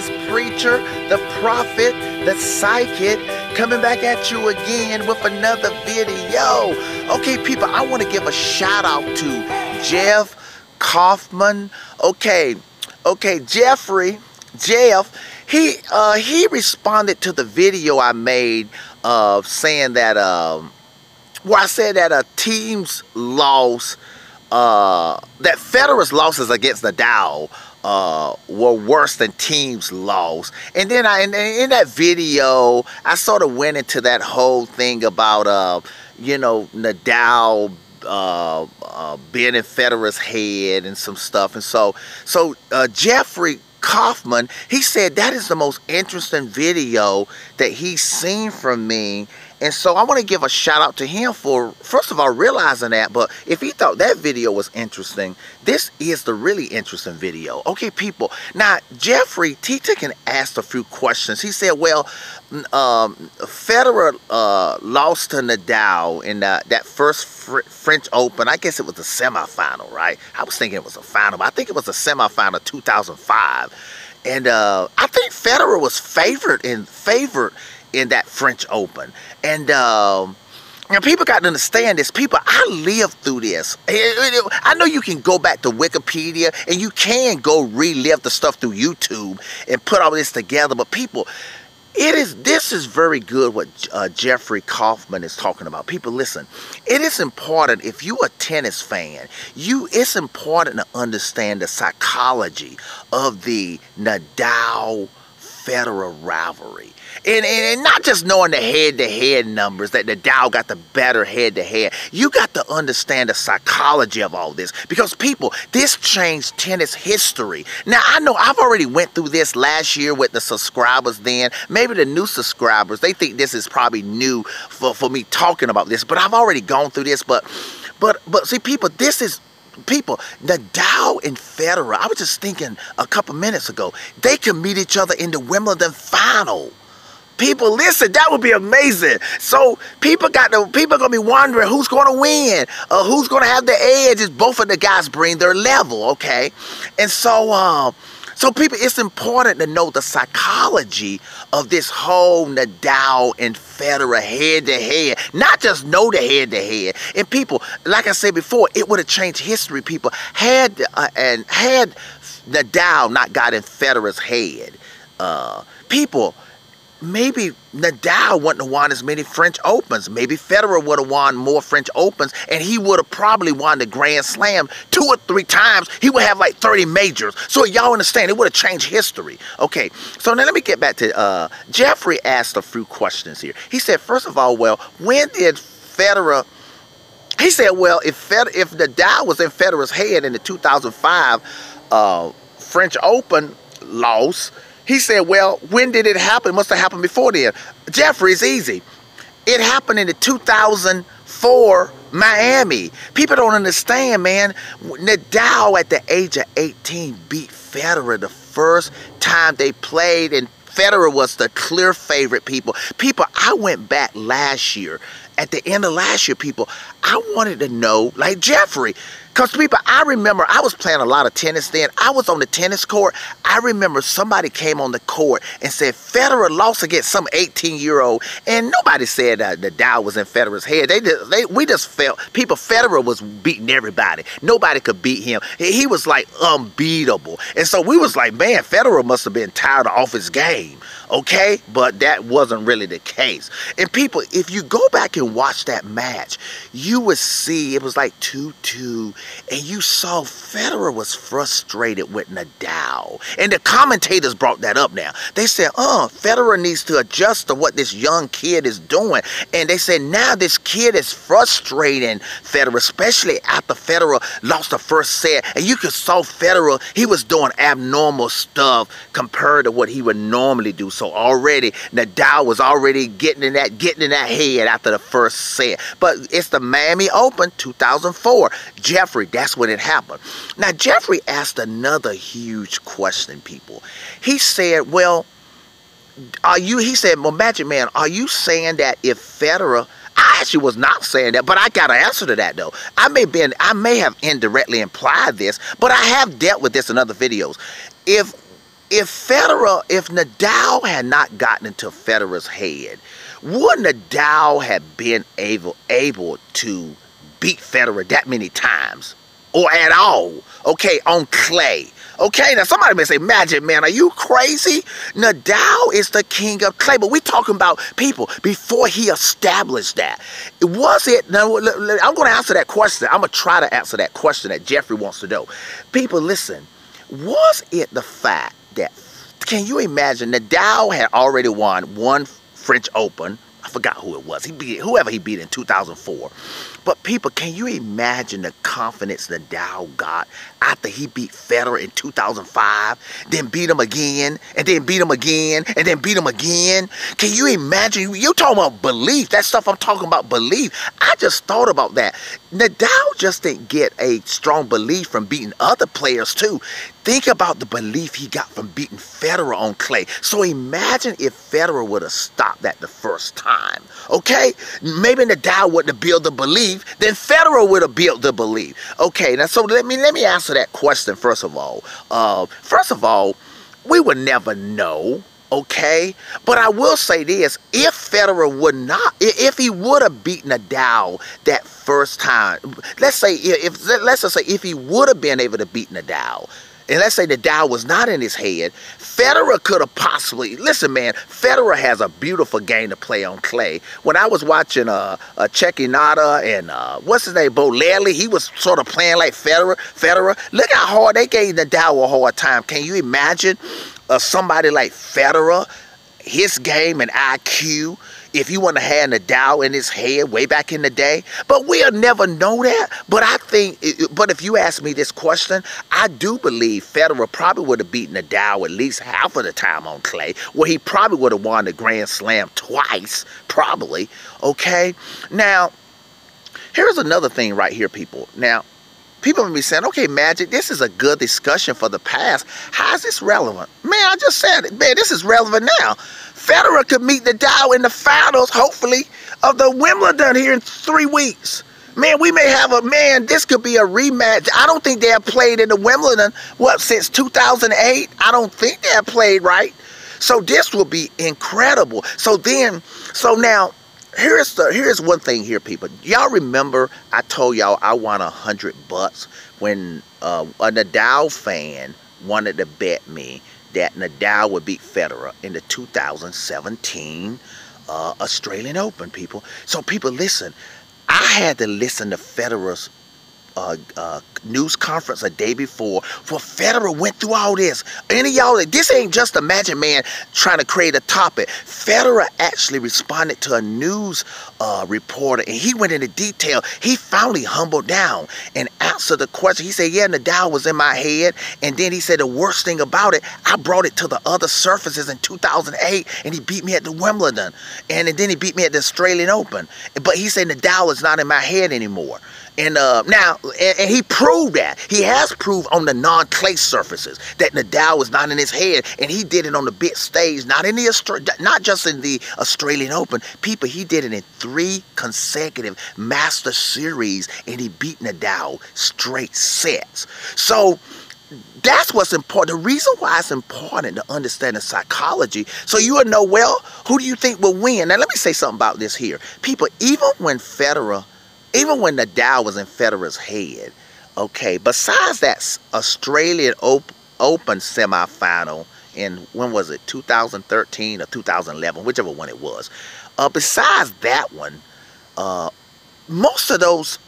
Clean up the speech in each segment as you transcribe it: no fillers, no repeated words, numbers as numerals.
is Preacher, the Prophet, the Psychic, coming back at you again with another video. Okay, people, I want to give a shout out to Jeff Kaufman. Okay, Jeff, he responded to the video I made of saying that where I said that teams lost, that Federer's losses against Nadal were worse than teams' loss. And then in that video, I sort of went into that whole thing about you know, Nadal being in Federer's head and some stuff. And so Jeffrey Kaufman, he said that is the most interesting video that he's seen from me. And so I want to give a shout out to him for, first of all, realizing that. But if he thought that video was interesting, this is the really interesting video. Okay, people. Now, Jeffrey, he took and asked a few questions. He said, well, Federer lost to Nadal in that first French Open. I guess it was the semifinal, right? I was thinking it was a final, but I think it was a semifinal 2005. And I think Federer was favored in that French Open. And people got to understand this. People, I lived through this. I know you can go back to Wikipedia and you can go relive the stuff through YouTube and put all this together. But people, this is very good what Jeffrey Kaufman is talking about. People, listen, it is important, if you're a tennis fan, it's important to understand the psychology of the Nadal-Federer rivalry. And not just knowing the head-to-head numbers, that Nadal got the better head-to-head. You got to understand the psychology of all this. Because, people, this changed tennis history. Now, I know I've already went through this last year with the subscribers then. Maybe the new subscribers, they think this is probably new for me talking about this. But I've already gone through this. But see, people, Nadal and Federer, I was just thinking a couple minutes ago, they could meet each other in the Wimbledon final. People, listen, that would be amazing. So people are gonna be wondering who's gonna win, who's gonna have the edge. As both of the guys bring their level, okay? And so people, it's important to know the psychology of this whole Nadal and Federer head-to-head. Not just know the head-to-head. And people, like I said before, it would have changed history. People, had Nadal not got in Federer's head, people, maybe Nadal wouldn't have won as many French Opens. Maybe Federer would have won more French Opens, and he would have probably won the Grand Slam 2 or 3 times. He would have like 30 majors. So y'all understand, it would have changed history. Okay, so now let me get back to, Jeffrey asked a few questions here. He said, first of all, well, when did Federer, he said, well, if Nadal was in Federer's head in the 2005 French Open loss, he said, well, when did it happen? It must have happened before then. Jeffrey, it's easy. It happened in the 2004 Miami. People don't understand, man. Nadal, at the age of 18, beat Federer the first time they played, and Federer was the clear favorite, people. People, I went back last year. At the end of last year, people, I wanted to know, like Jeffrey, because people, I remember I was playing a lot of tennis then. I was on the tennis court. I remember somebody came on the court and said Federer lost against some 18-year-old, and nobody said Nadal was in Federer's head. We just felt, people, Federer was beating everybody. Nobody could beat him. He was like unbeatable. And so we was like, man, Federer must have been tired off his game. Okay, but that wasn't really the case. And people, if you go back and watch that match, you would see it was like 2-2, and you saw Federer was frustrated with Nadal. And the commentators brought that up now. They said, Federer needs to adjust to what this young kid is doing. And they said, now this kid is frustrating Federer, especially after Federer lost the first set. And you could saw Federer, he was doing abnormal stuff compared to what he would normally do. So already Nadal was already getting in that head after the first set. But it's the Miami Open 2004. Jeffrey, that's when it happened. Now Jeffrey asked another huge question, people. He said, well, he said, well, Magic Man, are you saying that if Federer, I actually was not saying that, but I got an answer to that though. I may have indirectly implied this, but I have dealt with this in other videos. If if Nadal had not gotten into Federer's head, would Nadal have been able to beat Federer that many times? Or at all, okay, on clay. Okay, now somebody may say, Magic Man, are you crazy? Nadal is the king of clay, but we talking about people before he established that. Was it, now I'm going to answer that question. I'm going to try to answer that question that Jeffrey wants to know. People, listen, was it the fact that, can you imagine, Nadal had already won one French Open. I forgot who it was. He beat whoever he beat in 2004. But people, can you imagine the confidence Nadal got after he beat Federer in 2005, then beat him again, and then beat him again, and then beat him again? Can you imagine? You're talking about belief. That stuff I'm talking about, belief. I just thought about that. Nadal just didn't get a strong belief from beating other players too. Think about the belief he got from beating Federer on clay. So imagine if Federer would have stopped that the first time. Okay? Maybe Nadal wouldn't have built the belief. Then Federer would have built the belief. Okay, now so let me answer that question first of all. We would never know. Okay, but I will say this: if Federer would not, if he would have beaten Nadal that first time, let's just say if he would have been able to beat Nadal. And let's say Nadal was not in his head, Federer could have possibly, listen man, Federer has a beautiful game to play on clay. When I was watching Cecchinato and what's his name, Bolelli, he was sort of playing like Federer. Look how hard they gave Nadal a hard time. Can you imagine somebody like Federer, his game and IQ, if he wouldn't have had Nadal in his head way back in the day? But we'll never know that. But I think, but if you ask me this question, I do believe Federer probably would have beaten Nadal at least half of the time on clay, where he probably would have won the Grand Slam twice, probably. Okay? Now, here's another thing right here, people. Now, people may be saying, okay, Magic, this is a good discussion for the past. How is this relevant? Man, I just said it. Man, this is relevant now. Federer could meet Nadal in the finals, hopefully, of the Wimbledon here in 3 weeks. Man, we may have this could be a rematch. I don't think they have played in the Wimbledon, since 2008? I don't think they have played, right? So this will be incredible. So now, here's one thing here, people. Y'all remember I told y'all I won $100 when a Nadal fan wanted to bet me that Nadal would beat Federer in the 2017 Australian Open, people. So people, listen, I had to listen to Federer's news conference a day before Federer went through all this. Any of y'all, this ain't just a Magic Man trying to create a topic. Federer actually responded to a news reporter, and he went into detail. He finally humbled down and answered the question. He said, yeah, Nadal was in my head, and then he said the worst thing about it, I brought it to the other surfaces in 2008, and he beat me at the Wimbledon, and then he beat me at the Australian Open. But he said Nadal is not in my head anymore. And now, and he proved that. He has proved on the non-clay surfaces that Nadal was not in his head, and he did it on the big stage, not just in the Australian Open. People, he did it in 3 consecutive Master Series, and he beat Nadal straight sets. So that's what's important. The reason why it's important to understand the psychology, so you will know, well, who do you think will win? Now, let me say something about this here. People, even when Nadal was in Federer's head, okay, besides that Australian Open semifinal in, when was it, 2013 or 2011, whichever one it was, besides that one, most of those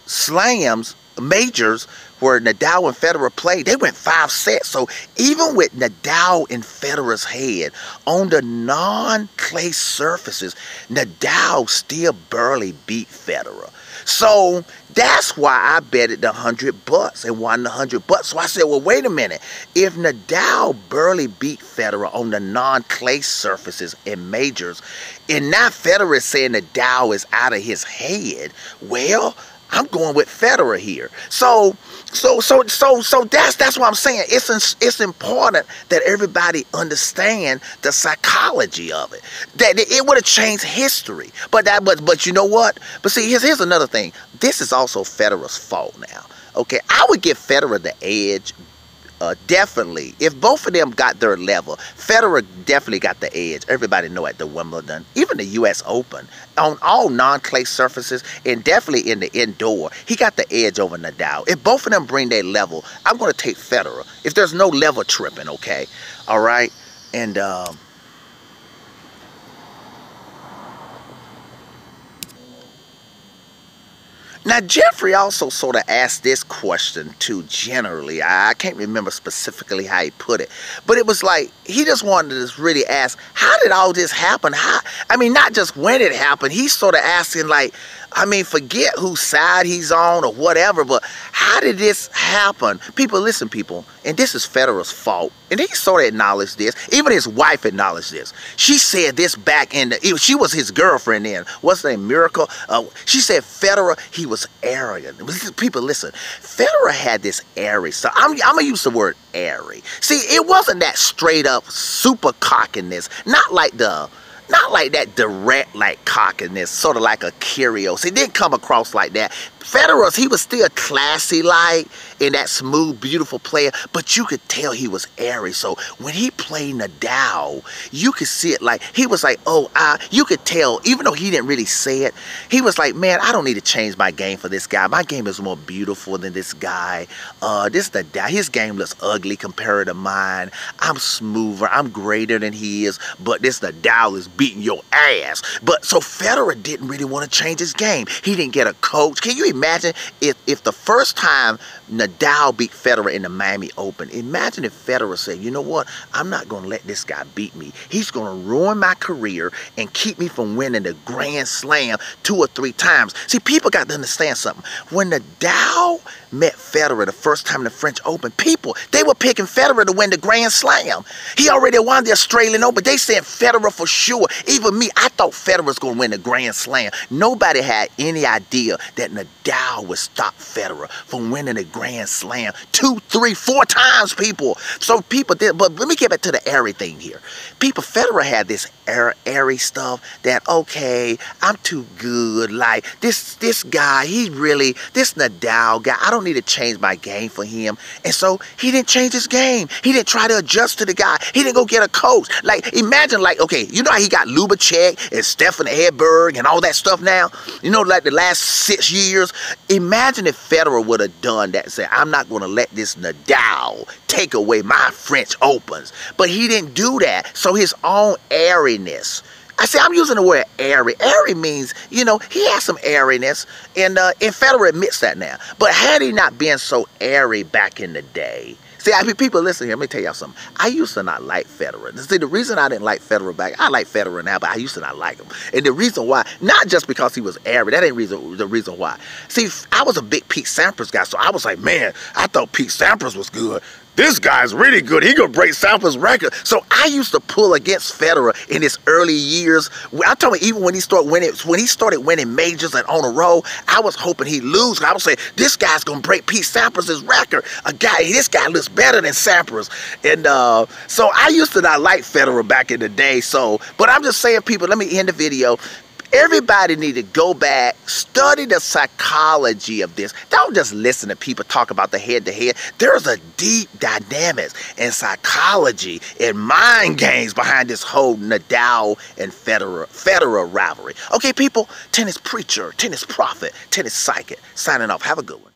slams, majors, where Nadal and Federer played, they went 5 sets. So even with Nadal in Federer's head, on the non-clay surfaces, Nadal still barely beat Federer. So that's why I betted the $100 and won the $100. So I said, well, wait a minute. If Nadal barely beat Federer on the non-clay surfaces in majors, and now Federer is saying Nadal is out of his head, well, I'm going with Federer here. So that's what I'm saying. It's important that everybody understand the psychology of it. That it would have changed history. But you know what? But see, here's another thing. This is also Federer's fault now. Okay, I would give Federer the edge definitely, if both of them got their level, Federer definitely got the edge. Everybody know at the Wimbledon, even the U.S. Open, on all non-clay surfaces, and definitely in the indoor, he got the edge over Nadal. If both of them bring their level, I'm going to take Federer. If there's no level tripping, okay? All right? And, now, Jeffrey also sort of asked this question too generally. I can't remember specifically how he put it. But it was like, he just wanted to just really ask, how did all this happen? I mean, not just when it happened. He's sort of asking like, I mean, forget whose side he's on or whatever, but how did this happen? People, listen, people, and this is Federer's fault. And he sort of acknowledged this. Even his wife acknowledged this. She said this back in the, she was his girlfriend then. What's her name? Miracle? She said Federer, he was arrogant. People, listen, Federer had this airy stuff. I'm going to use the word airy. See, it wasn't that straight up super cockiness. Not like that direct like cockiness, sort of like a curious. It didn't come across like that. Federer, he was still classy like, and that smooth, beautiful player, but you could tell he was airy. So when he played Nadal, you could see it like, he was like, oh, you could tell, even though he didn't really say it, he was like, man, I don't need to change my game for this guy. My game is more beautiful than this guy. This Nadal, his game looks ugly compared to mine. I'm smoother, I'm greater than he is, but this Nadal is beating your ass. But so Federer didn't really want to change his game. He didn't get a coach. Can you imagine if the first time Nadal beat Federer in the Miami Open, imagine if Federer said, you know what, I'm not going to let this guy beat me. He's going to ruin my career and keep me from winning the Grand Slam 2 or 3 times. See, people got to understand something. When Nadal met Federer the first time in the French Open, people, they were picking Federer to win the Grand Slam. He already won the Australian Open. They said Federer for sure. Even me, I thought Federer was going to win the Grand Slam. Nobody had any idea that Nadal would stop Federer from winning the Grand Slam 2, 3, 4 times, people. So people did, but let me get back to the airy thing here. People, Federer had this airy stuff that, okay, I'm too good. Like, this guy, this Nadal guy, I don't need to change my game for him. And so he didn't change his game. He didn't try to adjust to the guy. He didn't go get a coach. Like, imagine, like, okay, you know how he got Lubacek and Stefan Edberg and all that stuff now? You know, like the last 6 years? Imagine if Federer would have done that and said, I'm not going to let this Nadal take away my French Opens. But he didn't do that. So his own airiness. I say, I'm using the word airy. Airy means, you know, he has some airiness, and Federer admits that now. But had he not been so airy back in the day, see, people, listen here, let me tell y'all something. I used to not like Federer. See, the reason I didn't like Federer back, I like Federer now, but I used to not like him. And the reason why, not just because he was airy, that ain't the reason why. See, I was a big Pete Sampras guy, so I was like, man, I thought Pete Sampras was good. This guy's really good. He gonna break Sampras' record. So I used to pull against Federer in his early years. I'm talking even when he started winning majors and on a roll, I was hoping he'd lose. I would say, this guy's gonna break Pete Sampras' record. This guy looks better than Sampras. And so I used to not like Federer back in the day. So, but I'm just saying, people, let me end the video. Everybody need to go back, study the psychology of this. Don't just listen to people talk about the head-to-head. There's a deep dynamics and psychology and mind games behind this whole Nadal and Federer rivalry. Okay, people, tennis preacher, tennis prophet, tennis psychic, signing off. Have a good one.